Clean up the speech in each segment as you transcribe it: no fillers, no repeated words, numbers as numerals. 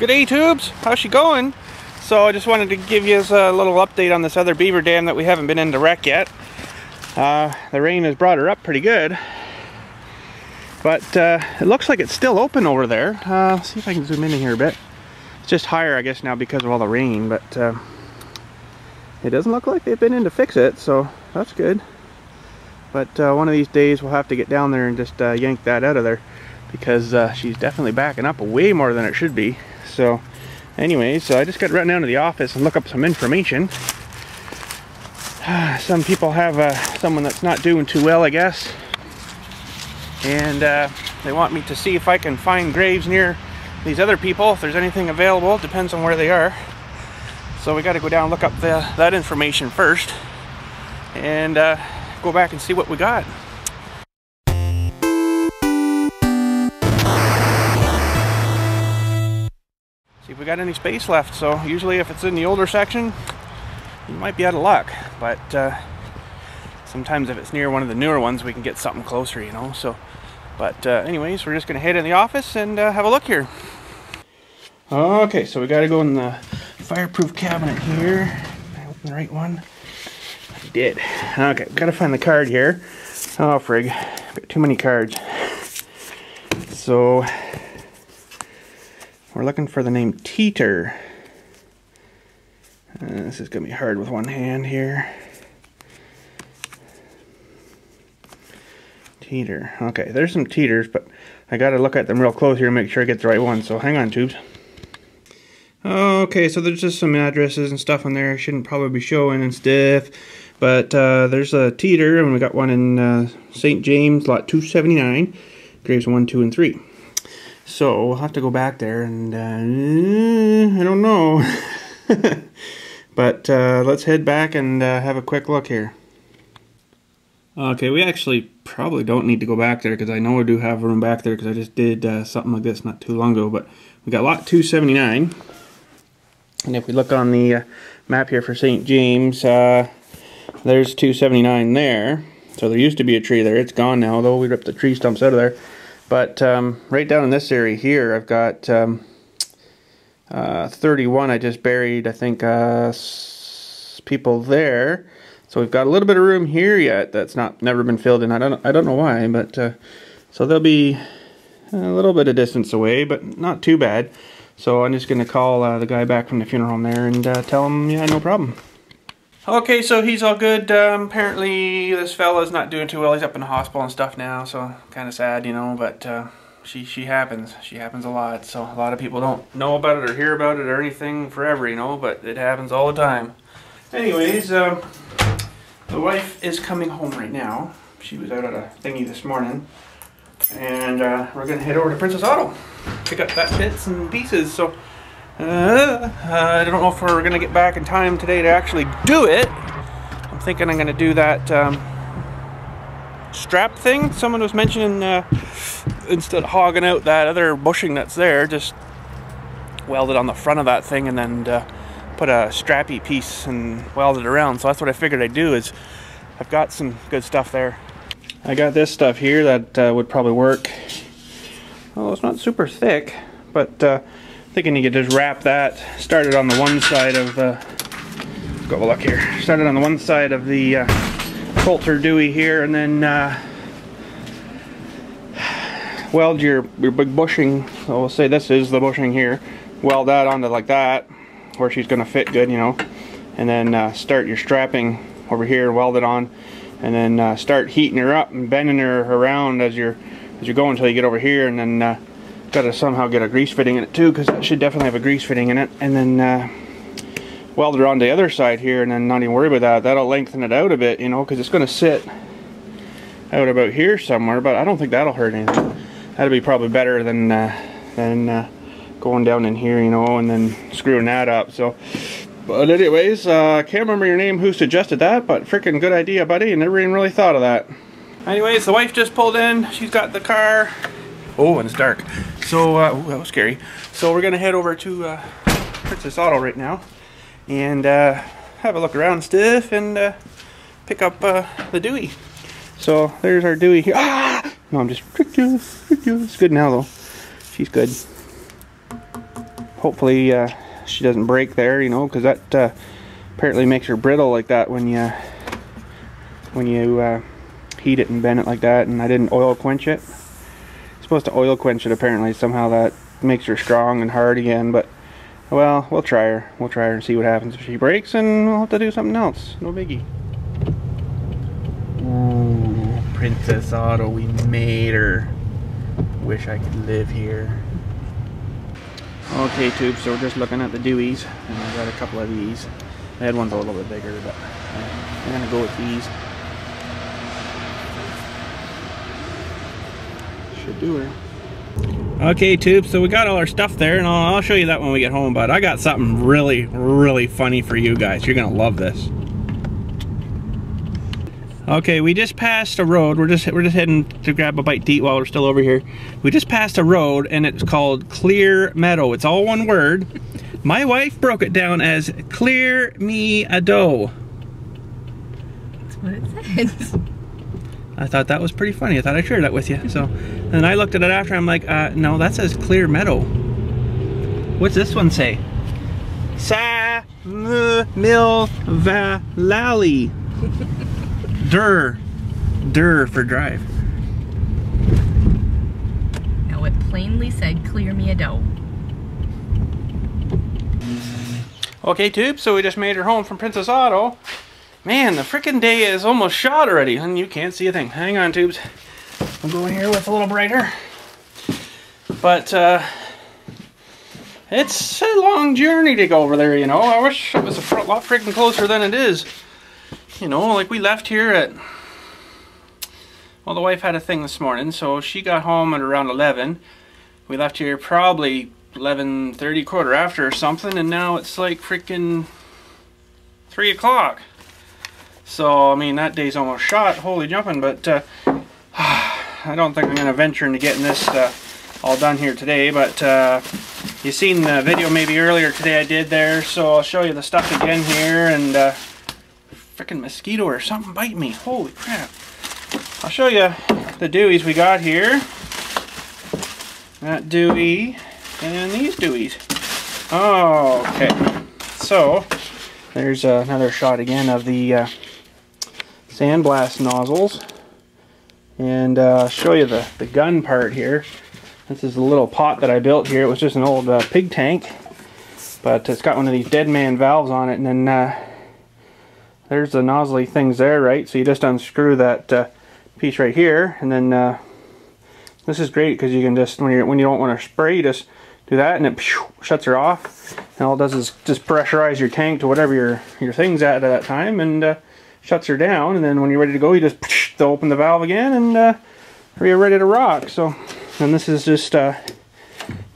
Good day, tubes. How's she going? So I just wanted to give you a little update on this other beaver dam that we haven't been in to wreck yet. The rain has brought her up pretty good, but it looks like it's still open over there. See if I can zoom in here a bit. It's just higher, I guess, now because of all the rain, but it doesn't look like they've been in to fix it, so that's good. But one of these days we'll have to get down there and just yank that out of there, because she's definitely backing up way more than it should be. So anyways, I just got to run down to the office and look up some information. Some people have someone that's not doing too well, I guess, and they want me to see if I can find graves near these other people, if there's anything available. It depends on where they are. So we got to go down and look up that information first, and go back and see what we got. See if we got any space left. So usually if it's in the older section, you might be out of luck, but sometimes if it's near one of the newer ones, we can get something closer, you know. So but anyways, we're just gonna head in the office and have a look here. Okay, so we got to go in the fireproof cabinet here. Did I open the right one? I did. Okay, got to find the card here. Oh frig, got too many cards. So we're looking for the name Teeter. This is gonna be hard with one hand here. Teeter. Okay, there's some Teeters, but I got to look at them real close here to make sure I get the right one. So hang on, tubes. Okay, so there's just some addresses and stuff on there. I shouldn't probably be showing and stuff, but there's a Teeter, and we got one in St. James, lot 279, graves 1, 2, and 3. So we'll have to go back there, and I don't know. But let's head back and have a quick look here. Okay, we actually probably don't need to go back there, because I know we do have room back there, because I just did something like this not too long ago. But we got lot 279, and if we look on the map here for St. James, there's 279 there. So there used to be a tree there. It's gone now, though. We ripped the tree stumps out of there. But right down in this area here, I've got 31 I just buried, I think, people there. So we've got a little bit of room here yet that's never been filled in. I don't know why, but so they'll be a little bit of distance away, but not too bad. So I'm just gonna call the guy back from the funeral home there and tell him, yeah, no problem. Okay, so he's all good. Apparently this fella's not doing too well. He's up in the hospital and stuff now, so kind of sad, you know. But she happens. She happens a lot. So a lot of people don't know about it or hear about it or anything forever, you know. But it happens all the time. Anyways, the wife is coming home right now. She was out at a thingy this morning, and we're gonna head over to Princess Auto, pick up that bits and pieces. So I don't know if we're gonna get back in time today to actually do it. I'm thinking I'm gonna do that strap thing someone was mentioning. Instead of hogging out that other bushing that's there, just weld it on the front of that thing and then put a strappy piece and weld it around. So that's what I figured I'd do. Is I've got some good stuff there. I got this stuff here that would probably work. Well, it's not super thick, but thinking you could just wrap that. Started on the one side of go look here. Started on the one side of the Coulter Dewey here, and then weld your big bushing. So we'll say this is the bushing here. Weld that onto like that, where she's going to fit good, you know. And then start your strapping over here, weld it on, and then start heating her up and bending her around as you're going until you get over here, and then got to somehow get a grease fitting in it too, because it should definitely have a grease fitting in it. And then weld her on the other side here, and then not even worry about that. That'll lengthen it out a bit, you know, because it's going to sit out about here somewhere. But I don't think that'll hurt anything. That'll be probably better than going down in here, you know, and then screwing that up. So, but anyways, I can't remember your name, who suggested that, but freaking good idea, buddy, and never even really thought of that. Anyways, the wife just pulled in. She's got the car. Oh, and it's dark. So, ooh, that was scary. So we're gonna head over to Princess Auto right now and have a look around and stuff, and pick up the Dewey. So there's our Dewey here. Ah! No, I'm just it's good now though. She's good. hopefully she doesn't break there, you know, because that apparently makes her brittle like that when you heat it and bend it like that. And I didn't oil quench it. Supposed to oil quench it apparently. Somehow that makes her strong and hard again, but well, we'll try her and see what happens if she breaks, and we'll have to do something else. No biggie. Ooh, Princess Auto, we made her. Wish I could live here. Okay, tube, so we're just looking at the Deweys, and I got a couple of these. I had ones a little bit bigger, but I'm gonna go with these. Should do her. Okay, tube, so we got all our stuff there, and I'll show you that when we get home, but I got something really, really funny for you guys. You're gonna love this. Okay, we just passed a road. We're just heading to grab a bite to eat while we're still over here. We just passed a road, and it's called Clear Meadow. It's all one word. My wife broke it down as clear me a dough. That's what it says. I thought that was pretty funny. I thought I'd share that with you. So, and I looked at it after. I'm like, no, that says Clear Meadow. What's this one say? Sa mil valali. Dur for drive. No, it plainly said clear me a dough. Okay, tube, so we just made her home from Princess Auto. Man, the frickin' day is almost shot already, and you can't see a thing. Hang on, tubes. I'll go in here with a little brighter. But, it's a long journey to go over there, you know. I wish it was a lot freaking closer than it is. You know, like we left here at... Well, the wife had a thing this morning, so she got home at around 11. We left here probably 11:30, quarter after or something, and now it's like freaking 3 o'clock. So, I mean, that day's almost shot. Holy jumping, but I don't think I'm going to venture into getting this all done here today, but you seen the video maybe earlier today I did there, so I'll show you the stuff again here, and freaking mosquito or something bite me. Holy crap. I'll show you the Deweys we got here. That Dewey and these Deweys. Oh, okay. So, there's another shot again of the sandblast nozzles. And I'll show you the gun part here. This is a little pot that I built here. It was just an old pig tank. But it's got one of these dead man valves on it. And then there's the nozzly things there, right? So you just unscrew that piece right here. And then this is great because you can just, when you don't want to spray, you just do that and it shuts her off. And all it does is just pressurize your tank to whatever your thing's at that time, and shuts her down. And then when you're ready to go, you just open the valve again, and you're ready to rock. So, and this is just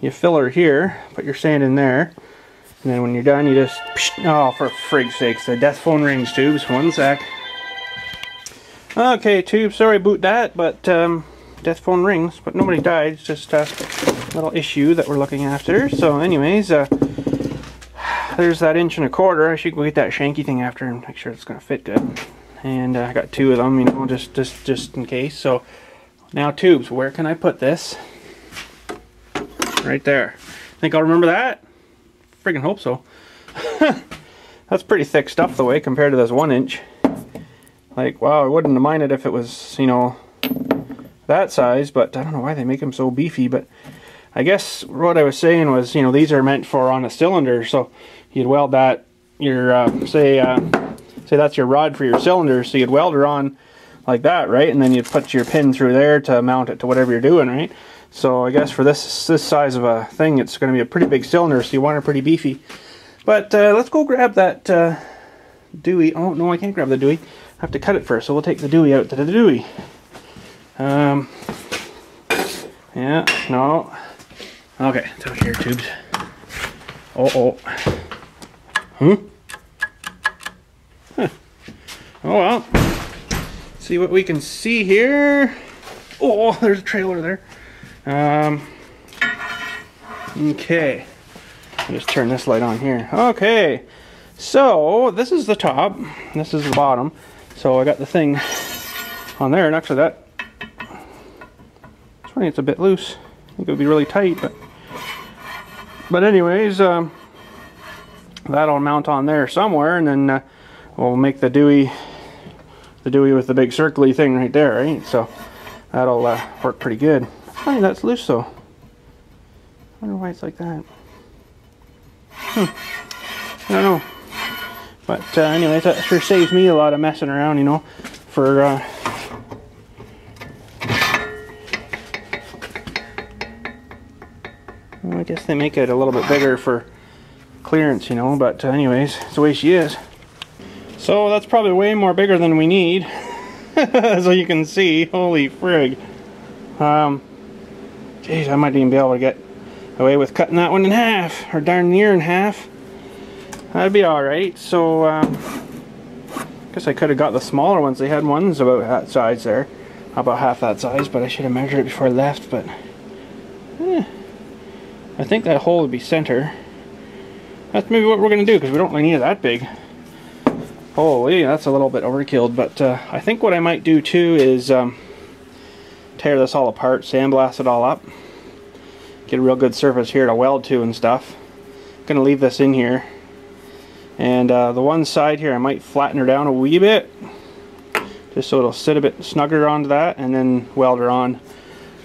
you fill her here, put your sand in there, and then when you're done, you just oh, for frig's sakes, the death phone rings, tubes. One sec. Okay, tube. Sorry about that, but death phone rings, but nobody died. It's just a little issue that we're looking after. So, anyways, there's that 1.25 inch. I should go get that shanky thing after and make sure it's gonna fit good. And I got 2 of them, you know, just in case. So now, tubes, where can I put this? Right there. Think I'll remember that? Friggin' hope so. That's pretty thick stuff the way compared to this 1 inch. Like, wow, I wouldn't have minded if it was, you know, that size, but I don't know why they make them so beefy. But I guess what I was saying was, you know, these are meant for on a cylinder, so you'd weld that, your, say that's your rod for your cylinder, so you'd weld her on like that, right? And then you'd put your pin through there to mount it to whatever you're doing, right? So I guess for this size of a thing, it's going to be a pretty big cylinder, so you want her pretty beefy. But let's go grab that Dewey. Oh, no, I can't grab the Dewey. I have to cut it first, so we'll take the Dewey out to the Dewey. Yeah, no. Okay, it's out here, tubes. Oh. Huh? Oh well. See what we can see here. Oh, there's a trailer there. Okay. I'll just turn this light on here. Okay. So, this is the top. This is the bottom. So, I got the thing on there. And actually, that... it's funny, it's a bit loose. I think it would be really tight, but... But anyways, that'll mount on there somewhere, and then we'll make the Dewey with the big circly thing right there, right? So that'll work pretty good. Funny that's loose though. I wonder why it's like that. I don't know. But anyways, that sure saves me a lot of messing around, you know, for well, I guess they make it a little bit bigger for clearance, you know, but anyways, it's the way she is. So that's probably way more bigger than we need. So you can see, holy frig. Geez, I might even be able to get away with cutting that one in half, or darn near in half. That'd be alright. So guess I could have got the smaller ones. They had ones about that size there, about half that size, but I should have measured it before I left. But I think that hole would be center. That's maybe what we're gonna do, because we don't really need it that big. Holy, that's a little bit overkill. But I think what I might do too is tear this all apart, sandblast it all up, get a real good surface here to weld to and stuff. I'm gonna leave this in here. And the one side here, I might flatten her down a wee bit, just so it'll sit a bit snugger onto that, and then weld her on.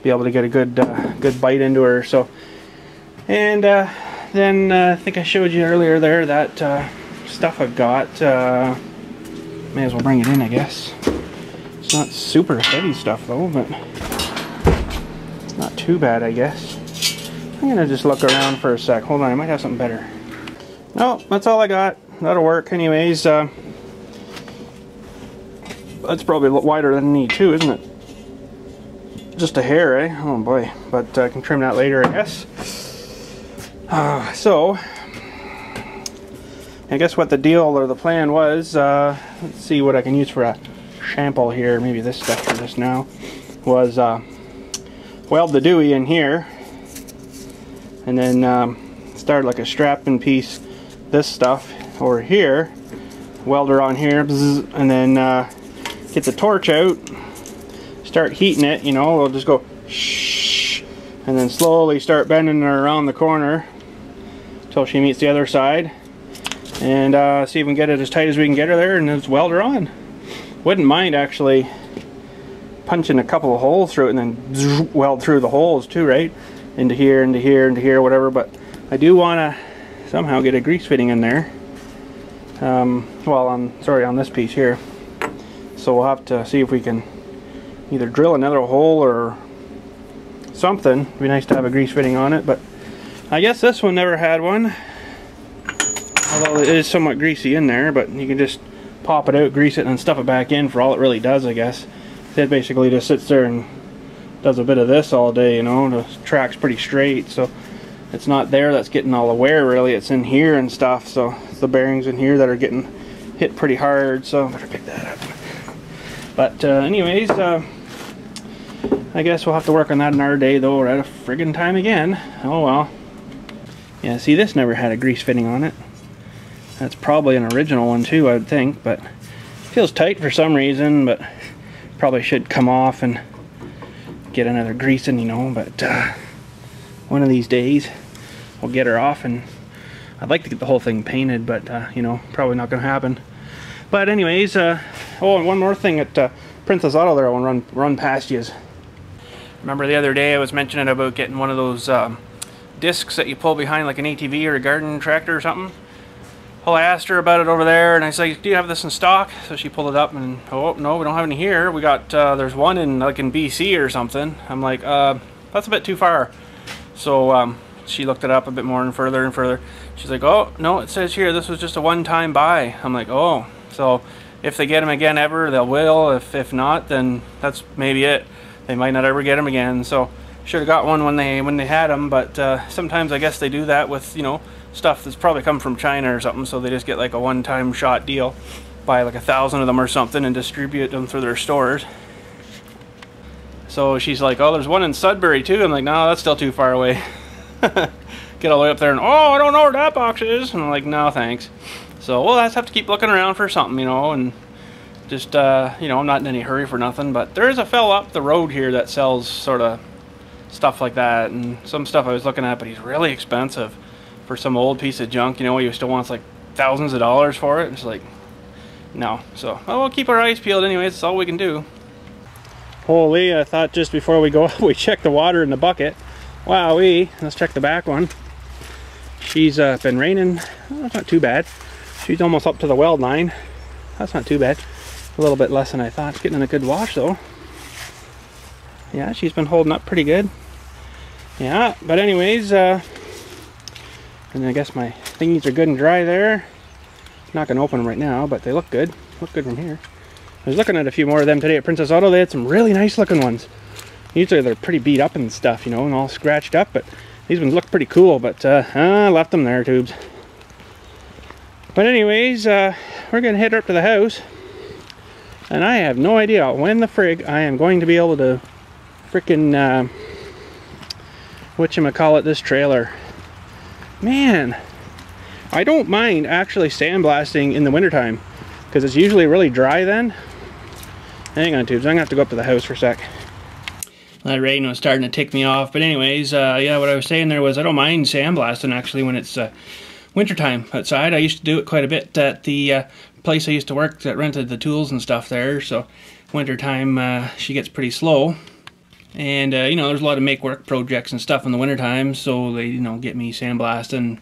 Be able to get a good good bite into her. So, and then I think I showed you earlier there that stuff I've got. May as well bring it in, I guess. It's not super heavy stuff though, but it's not too bad, I guess. I'm gonna just look around for a sec. Hold on, I might have something better. No, that's all I got. That'll work. Anyways, that's probably a little wider than I need too, isn't it? Just a hair, eh? Oh boy. But I can trim that later, I guess. So, I guess what the deal or the plan was, let's see what I can use for a sample here. Maybe this stuff for this now. Was weld the Dewey in here, and then start like a strapping piece. This stuff over here, weld her on here, and then get the torch out, start heating it, you know, we'll just go shh, and then slowly start bending her around the corner until she meets the other side, and see if we can get it as tight as we can get her there, and just weld her on. Wouldn't mind actually punching a couple of holes through it and then weld through the holes too, right? Into here, into here, into here, whatever, but I do want to somehow get a grease fitting in there. Well, on this piece here. So we'll have to see if we can either drill another hole or something. It'd be nice to have a grease fitting on it, but I guess this one never had one. Although it is somewhat greasy in there, but you can just pop it out, grease it, and stuff it back in for all it really does, I guess. It basically just sits there and does a bit of this all day, you know. The track's pretty straight, so it's not there that's getting all the wear really, it's in here and stuff, so it's the bearings in here that are getting hit pretty hard, so I better pick that up. But anyways, I guess we'll have to work on that another day though, or at a friggin' time again. Oh well. Yeah, see, this never had a grease fitting on it. That's probably an original one too, I would think, but it feels tight for some reason, but probably should come off and get another greasing, you know, but one of these days we'll get her off, and I'd like to get the whole thing painted, but you know, probably not gonna happen. But anyways, oh, and one more thing at Princess Auto there I want to run past you. Remember the other day I was mentioning about getting one of those discs that you pull behind like an ATV or a garden tractor or something? Well, I asked her about it over there, and I said, do you have this in stock? So she pulled it up, and oh no, we don't have any here. We got there's one in like in BC or something. I'm like, that's a bit too far. So she looked it up a bit more and further. She's like, oh no, it says here this was just a one-time buy. I'm like, oh, so if they get them again ever, they will. If not, then that's maybe it. They might not ever get them again. So should have got one when they had them, but sometimes I guess they do that with, you know, stuff that's probably come from China or something, so they just get like a one-time shot deal, buy like 1,000 of them or something and distribute them through their stores. So she's like, oh, there's one in Sudbury too. I'm like, no, that's still too far away. Get all the way up there and, oh, I don't know where that box is. And I'm like, no, thanks. So we'll just have to keep looking around for something, you know, and just, you know, I'm not in any hurry for nothing, but there is a fella up the road here that sells sort of stuff like that, and some stuff I was looking at, but he's really expensive. for some old piece of junk, you know, you still want like thousands of dollars for it. It's like, no. So, well, we'll keep our eyes peeled anyways. That's all we can do. Holy, I thought just before we go, we check the water in the bucket. Wowee, let's check the back one. She's been raining, that's not too bad. She's almost up to the weld line. That's not too bad. A little bit less than I thought. It's getting in a good wash though. Yeah, she's been holding up pretty good. Yeah, but anyways, and I guess my thingies are good and dry there. Not gonna open them right now, but they look good. Look good from here. I was looking at a few more of them today at Princess Auto. They had some really nice looking ones. Usually they're pretty beat up and stuff, you know, and all scratched up, but these ones look pretty cool, but I left them there, tubes. But anyways, we're gonna head up to the house, and I have no idea when the frig I am going to be able to frickin' whatchamacallit this trailer. Man, I don't mind actually sandblasting in the wintertime, because it's usually really dry then. Hang on, tubes, I'm gonna have to go up to the house for a sec. That rain was starting to tick me off, but anyways, yeah, what I was saying there was I don't mind sandblasting actually when it's wintertime outside. I used to do it quite a bit at the place I used to work that rented the tools and stuff there, so wintertime she gets pretty slow. And you know, there's a lot of make work projects and stuff in the wintertime, so they, you know, get me sandblasting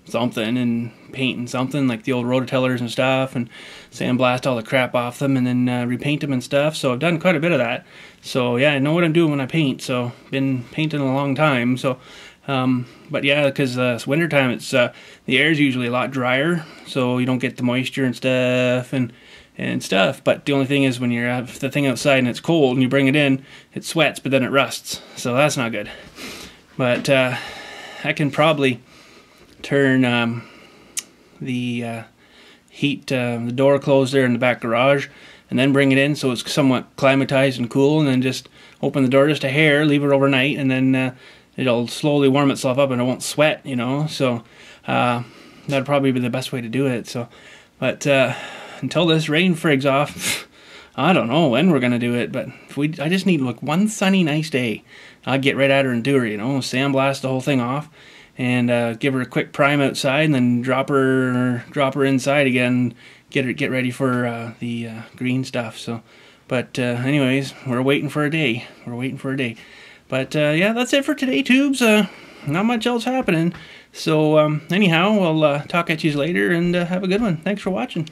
something and painting something like the old rototillers and stuff, and sandblast all the crap off them and then repaint them and stuff. So I've done quite a bit of that. So yeah, I know what I'm doing when I paint. So been painting a long time. So but yeah, because it's wintertime, it's the air's usually a lot drier, so you don't get the moisture and stuff and stuff. But the only thing is when you're have the thing outside and it's cold and you bring it in, it sweats, but then it rusts. So that's not good. But I can probably turn the heat, the door closed there in the back garage, and then bring it in so it's somewhat climatized and cool, and then just open the door just a hair, leave it overnight, and then it'll slowly warm itself up and it won't sweat, you know. So that'd probably be the best way to do it. So, but until this rain frigs off, I don't know when we're gonna do it. But if I just need like one sunny nice day, I'll get right at her and do her, you know, sandblast the whole thing off, and give her a quick prime outside, and then drop her inside again, get ready for the green stuff. So, but anyways, we're waiting for a day. But yeah, that's it for today, tubes. Not much else happening. So anyhow, we'll talk at you later, and have a good one. Thanks for watching.